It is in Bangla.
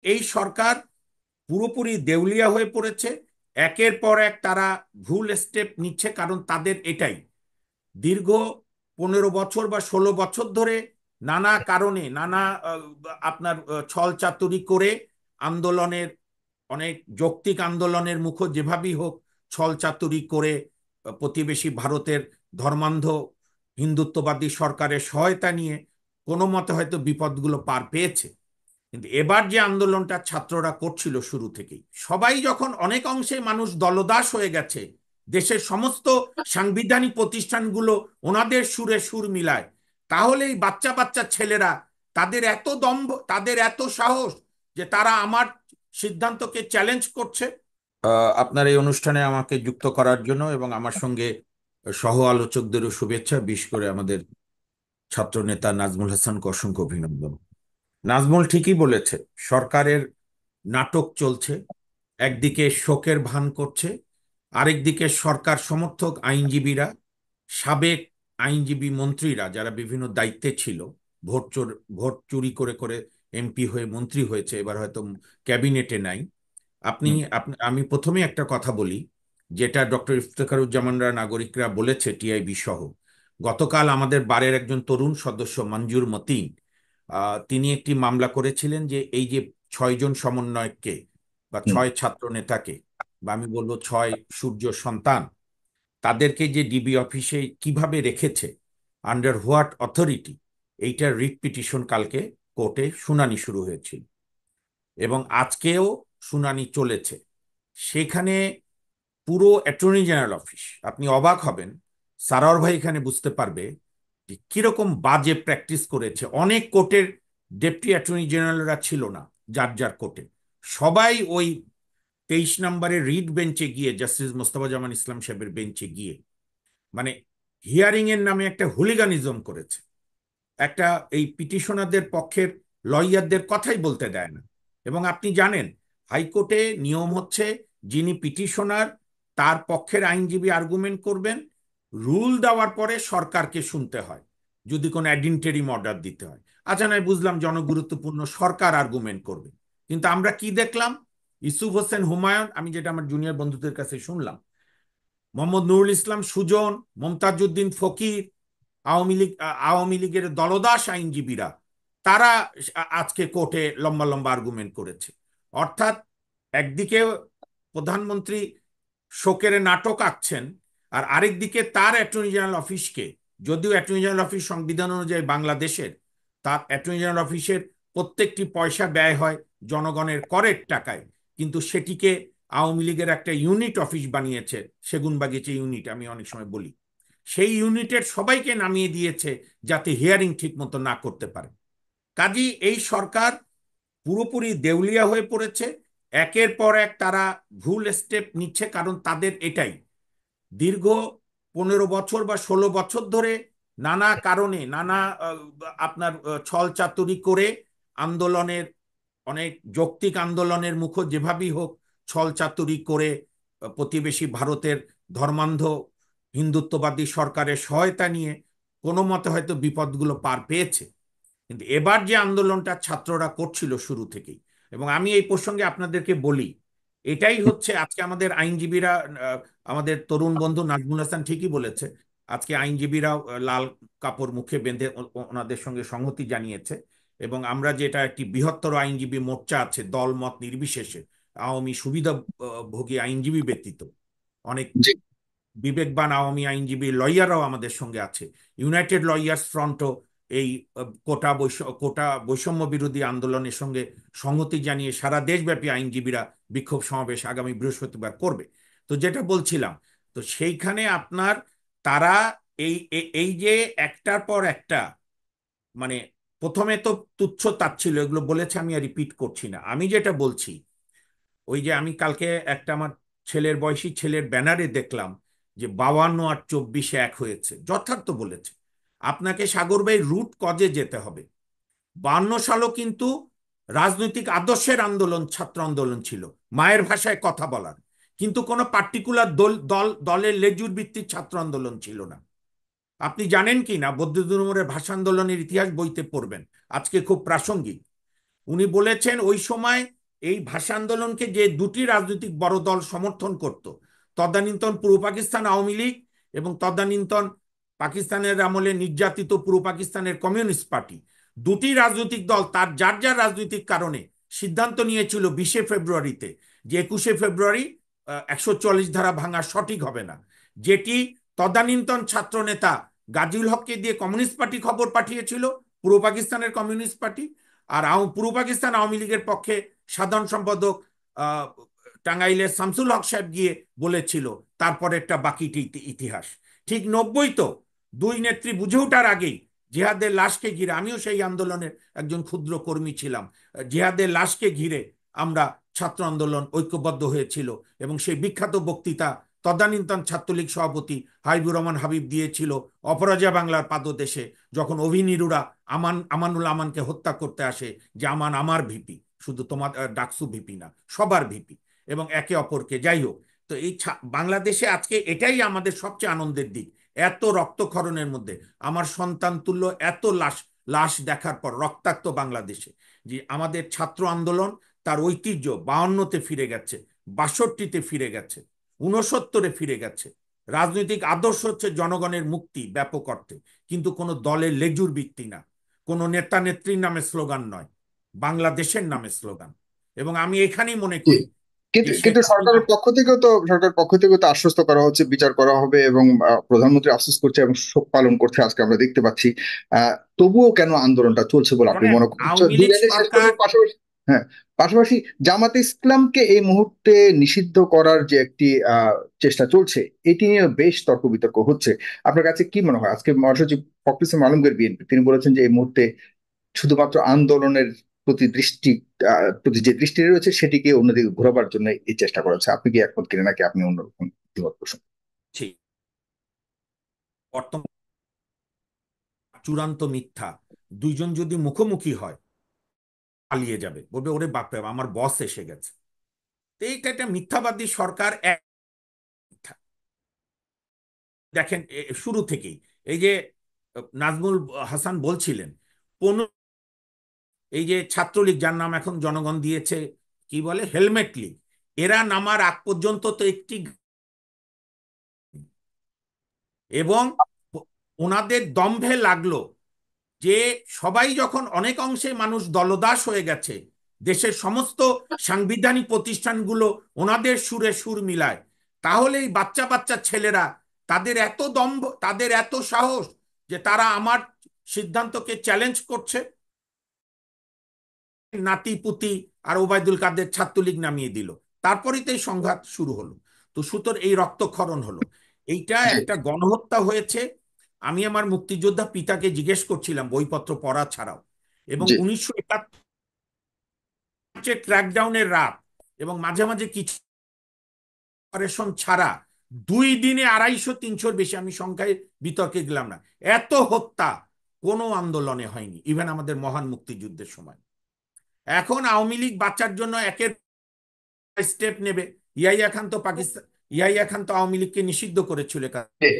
এই সরকার পুরোপুরি দেউলিয়া হয়ে পড়েছে। একের পর এক তারা ভুল স্টেপ নিচ্ছে, কারণ তাদের এটাই দীর্ঘ 15 বছর বা 16 বছর ধরে নানা কারণে নানা আপনার ছল চাতুরি করে আন্দোলনের, অনেক যৌক্তিক আন্দোলনের মুখো যেভাবেই হোক ছল চাতুরি করে প্রতিবেশী ভারতের ধর্মান্ধ হিন্দুত্ববাদী সরকারের সহায়তা নিয়ে কোনো মতে হয়তো বিপদগুলো পার পেয়েছে। কিন্তু এবার যে আন্দোলনটা ছাত্ররা করছিল শুরু থেকেই, সবাই যখন অনেক অংশে মানুষ দলদাস হয়ে গেছে, দেশের সমস্ত সাংবিধানিক প্রতিষ্ঠানগুলো ওনাদের সুরে সুর মিলায়, তাহলে এই বাচ্চা বাচ্চা ছেলেরা, তাদের এত দম্ভ, তাদের এত সাহস যে তারা আমার সিদ্ধান্তকে চ্যালেঞ্জ করছে। আপনার এই অনুষ্ঠানে আমাকে যুক্ত করার জন্য এবং আমার সঙ্গে সহ আলোচকদেরও শুভেচ্ছা, বিশেষ করে আমাদের ছাত্র নেতা নাজমুল হাসানকে অসংখ্য অভিনন্দন। নাজমুল ঠিকই বলেছে, সরকারের নাটক চলছে। একদিকে শোকের ভান করছে, আরেকদিকে সরকার সমর্থক আইনজীবীরা, সাবেক আইনজীবী মন্ত্রীরা যারা বিভিন্ন দায়িত্বে ছিল, ভোট চোর ভোট চুরি করে করে এমপি হয়ে মন্ত্রী হয়েছে, এবার হয়তো ক্যাবিনেটে নাই। আপনি হুম, আমি প্রথমে একটা কথা বলি, যেটা ডক্টর ইফতেখারুজ্জামানরা নাগরিকরা বলেছে, টিআইবি সহ। গতকাল আমাদের বারের একজন তরুণ সদস্য মঞ্জুর মতিন, তিনি একটি মামলা করেছিলেন যে এই যে 6 জন সমন্বয়ককে বা হুম, 6 ছাত্র নেতাকে, বা আমি বলবো 6 সূর্য সন্তান, তাদেরকে যে ডিবি অফিসে কিভাবে রেখেছে, আন্ডার হোয়াট অথরিটি, এইটার রিট পিটিশন কালকে কোর্টে শুনানি শুরু হয়েছিল এবং আজকেও শুনানি চলেছে। সেখানে পুরো অ্যাটর্নি জেনারেল অফিস, আপনি অবাক হবেন, সারোয়ার ভাই এখানে বুঝতে পারবে যে কিরকম বাজে প্র্যাকটিস করেছে। অনেক কোর্টের ডেপুটি অ্যাটর্নি জেনারেলরা ছিল না, যার যার কোর্টে সবাই ওই 23 নম্বরের রিড বেঞ্চে গিয়ে, জাস্টিস মোস্তফা জামান ইসলাম সাহেবের বেঞ্চে গিয়ে, মানে হিয়ারিং এর নামে একটা হুলিগানিজম করেছে। একটা এই পিটিশনারদের পক্ষের লয়ারদের কথাই বলতে দেয় না। এবং আপনি জানেন, হাইকোর্টে নিয়ম হচ্ছে, যিনি পিটিশনার তার পক্ষের আইনজীবী আর্গুমেন্ট করবেন, রুল দেওয়ার পরে সরকারকে শুনতে হয় যদি কোনো অ্যাডিনটেরিম অর্ডার দিতে হয়। আচ্ছা, নয় বুঝলাম জনগুরুত্বপূর্ণ, সরকার আর্গুমেন্ট করবে। কিন্তু আমরা কি দেখলাম, ইউসুফ হোসেন হুমায়ুন, আমি যেটা আমার জুনিয়র বন্ধুদের কাছে শুনলাম, মোহাম্মদ নুরুল ইসলাম সুজন, মমতাজউদ্দিন ফকির, আওয়ামী লীগের দলদাস আইনজীবীরা, তারা আজকে কোর্টে লম্বা লম্বা আর্গুমেন্ট করেছে। অর্থাৎ একদিকে প্রধানমন্ত্রী শোকের নাটক আঁকছেন, আর আরেকদিকে তার অ্যাটর্নি জেনারেল অফিসকে, যদিও অ্যাটর্নি জেনারেল অফিস সংবিধান অনুযায়ী বাংলাদেশের, তার অ্যাটর্নি জেনারেল অফিসের প্রত্যেকটি পয়সা ব্যয় হয় জনগণের করের টাকায়, কিন্তু সেটিকে আওয়ামী লীগের একটা ইউনিট অফিস বানিয়েছে, সেগুনবাগিচে ইউনিট আমি অনেক সময় বলি। সেই ইউনিটের সবাইকে নামিয়ে দিয়েছে যাতে হিয়ারিং ঠিক মতো না করতে পারে। কাজী এই সরকার পুরোপুরি দেউলিয়া হয়ে পড়েছে। একের পর এক তারা ভুল স্টেপ নিচ্ছে, কারণ তাদের এটাই দীর্ঘ 15 বছর বা 16 বছর ধরে নানা কারণে নানা আপনার ছল চাতুরি করে আন্দোলনের, অনেক যৌক্তিক আন্দোলনের মুখো যেভাবেই হোক ছল চাতুরি করে প্রতিবেশী ভারতের ধর্মান্ধ হিন্দুত্ববাদী সরকারের সহায়তা নিয়ে কোনো মতে হয়তো বিপদগুলো পার পেয়েছে। কিন্তু এবার যে আন্দোলনটা ছাত্ররা করছিল শুরু থেকেই, এবং আমি এই প্রসঙ্গে আপনাদেরকে বলি, এটাই হচ্ছে আজকে আমাদের আইনজীবীরা, আমাদের তরুণ বন্ধু নাজমুল হাসান ঠিকই বলেছে, আজকে আইনজীবীরাও লাল কাপড় মুখে বেঁধে ওনাদের সঙ্গে সংহতি জানিয়েছে। এবং আমরা যেটা একটি বৃহত্তর আইনজীবী মোর্চা আছে দল মত নির্বিশেষে, আওয়ামী সুবিধাভোগী আইনজীবী ব্যতীত অনেক জি। বিবেকবান আওয়ামী আইনজীবী লয়াররাও আমাদের সঙ্গে আছে। ইউনাইটেড লয়ার্স ফ্রন্টও এই কোটা বৈষম্য বিরোধী আন্দোলনের সঙ্গে সংহতি জানিয়ে সারা দেশব্যাপী আইনজীবীরা বিক্ষোভ সমাবেশ আগামী বৃহস্পতিবার করবে। তো যেটা বলছিলাম, তো সেইখানে আপনার তারা এই যে একটার পর একটা, মানে প্রথমে তো তুচ্ছ তাচ্ছিল্য এগুলো বলেছে, আমি আর রিপিট করছি না। আমি যেটা বলছি, ওই যে আমি কালকে একটা আমার ছেলের বয়সী ছেলের ব্যানারে দেখলাম যে 52 আর 24 এক হয়েছে, যথার্থ বলেছে। আপনাকে সাগর ভাই রুট কজে যেতে হবে। 52 সালও কিন্তু রাজনৈতিক আদর্শের আন্দোলন, ছাত্র আন্দোলন ছিল, মায়ের ভাষায় কথা বলার, কিন্তু কোনো পার্টিকুলার দলের লেজুর ভিত্তিক ছাত্র আন্দোলন ছিল না। আপনি জানেন কি না, বৌদ্ধ ধর্মের ভাষা আন্দোলনের ইতিহাস বইতে পড়বেন, আজকে খুব প্রাসঙ্গিক। উনি বলেছেন ওই সময় এই ভাষা আন্দোলনকে যে দুটি রাজনৈতিক বড় দল সমর্থন করত, তদানীন্তন পূর্ব পাকিস্তান আওয়ামী লীগ এবং তদানীন্তন পাকিস্তানের আমলে নির্যাতিত পূর্ব পাকিস্তানের কমিউনিস্ট পার্টি, দুটি রাজনৈতিক দল তার যার যার রাজনৈতিক কারণে সিদ্ধান্ত নিয়েছিল 20 ফেব্রুয়ারিতে যে 21 ফেব্রুয়ারি 144 ধারা ভাঙা সঠিক হবে না, যেটি তদানীন্তন ছাত্রনেতা গাজীউল হককে দিয়ে কমিউনিস্ট পার্টি খবর পাঠিয়েছিল, পূর্ব পাকিস্তানের কমিউনিস্ট পার্টি। আর পূর্ব পাকিস্তান আওয়ামী লীগের পক্ষে সাধারণ সম্পাদক টাঙ্গাইলের শামসুল হক সাহেব গিয়ে বলেছিল। তারপরে একটা বাকিটি ইতিহাস। ঠিক 90 তো দুই নেত্রী বুঝে ওঠার আগেই জিহাদের লাশকে ঘিরে, আমিও সেই আন্দোলনের একজন ক্ষুদ্র কর্মী ছিলাম, জিহাদের লাশকে ঘিরে আমরা ছাত্র আন্দোলন ঐক্যবদ্ধ হয়েছিল এবং সেই বিখ্যাত বক্তৃতা তদানীন্তন ছাত্রলীগ সভাপতি হাবিবুর রহমান হাবিব দিয়েছিল অপরাজয় বাংলার পাদদেশে, যখন অভিনীরুরা আমানুল আমানকে হত্যা করতে আসে, যে আমান আমার ভিপি, শুধু তোমার ডাকসু ভিপি না, সবার ভিপি, এবং একে অপরকে। যাই হোক, তো এই বাংলাদেশে আজকে এটাই আমাদের সবচেয়ে আনন্দের দিক, এত রক্তক্ষরণের মধ্যে আমার সন্তান তুল্য এত লাশ লাশ দেখার পর রক্তাক্ত বাংলাদেশে যে আমাদের ছাত্র আন্দোলন তার ঐতিহ্য 52-তে ফিরে গেছে, 62-তে ফিরে গেছে, 69-এ ফিরে গেছে। রাজনৈতিক আদর্শ হচ্ছে জনগণের মুক্তি ব্যাপক অর্থে, কিন্তু কোনো দলের লেজুর ভিত্তি না, কোনো নেতা নেত্রীর নামে স্লোগান নয়, বাংলাদেশের নামে স্লোগান। এবং আমি এখানেই মনে জি। করি যে কিন্তু শেখ কিন্তু হাসিনা। সরকারের পক্ষ থেকেও তো আশ্বস্ত করা হচ্ছে, বিচার করা হবে, এবং প্রধানমন্ত্রী আশ্বস্ত করছে এবং শোক পালন করছে, আজকে আমরা দেখতে পাচ্ছি। তবুও কেন আন্দোলনটা চলছে বলে আপনি শোনেন, মনে করেন? আওয়ামী লীগ দুইটাকে শেষ সরকার। করবে পাশাপাশি। হ্যাঁ, পাশাপাশি জামাতে ইসলামকে এই মুহূর্তে নিষিদ্ধ করার যে একটি চেষ্টা চলছে, এটি নিয়ে বেশ তর্ক বিতর্ক হচ্ছে। আপনার কাছে কি মনে হয়? আজকে মহাসচিব ফখরুল ইসলাম আলমগীর বিএনপি তিনি বলেছেন যে এই মুহূর্তে শুধুমাত্র আন্দোলনের প্রতি প্রতি যে দৃষ্টি রয়েছে সেটিকে অন্যদিকে ঘোরাবার জন্য এই চেষ্টা করেছে। আপনি কি একমত কিনা, নাকি আপনি অন্যরকম মত পোষণ? ঠিক, বর্তমান চূড়ান্ত মিথ্যা। দুইজন যদি মুখোমুখি হয় পালিয়ে যাবে, বলবে ওরে বাপরে আমার বস এসে গেছে। তো এইটা একটা মিথ্যাবাদী সরকার, মিথ্যা। দেখেন শুরু থেকেই এই যে নাজমুল হাসান বলছিলেন, কোন এই যে ছাত্রলীগ, যার নাম এখন জনগণ দিয়েছে কি বলে হেলমেট লীগ, এরা নামার আগ পর্যন্ত তো একটি, এবং ওনাদের দম্ভে লাগলো যে সবাই যখন অনেক অংশে মানুষ দলদাস হয়ে গেছে, দেশের সমস্ত সাংবিধানিক প্রতিষ্ঠানগুলো ওনাদের সুরে সুর মিলায়, তাহলে এই বাচ্চা বাচ্চা ছেলেরা, তাদের এত দম্ভ, তাদের এত সাহস যে তারা আমার সিদ্ধান্তকে চ্যালেঞ্জ করছে। নাতি পুতি আর ওবায়দুল কাদের ছাত্রলীগ নামিয়ে দিল, তারপরেই তো এই সংঘাত শুরু হলো। তো সুতরাং এই রক্তক্ষরণ হলো, এইটা জি, একটা গণহত্যা হয়েছে। আমি আমার মুক্তিযোদ্ধা পিতাকে জিজ্ঞেস করছিলাম বইপত্র পড়া ছাড়াও, এবং জি। 1971 ক্র্যাকডাউনের রাত এবং মাঝে মাঝে কিছু অপারেশন ছাড়া 2 দিনে 250-300-র বেশি, আমি সংখ্যায় বিতর্কে গেলাম না, এত হত্যা কোনো আন্দোলনে হয়নি, ইভেন আমাদের মহান মুক্তিযুদ্ধের সময়। এখন আওয়ামী লীগ বাঁচার জন্য একের স্টেপ নেবে। ইয়াহিয়া খান তো আওয়ামী লীগকে নিষিদ্ধ করেছিল। জি।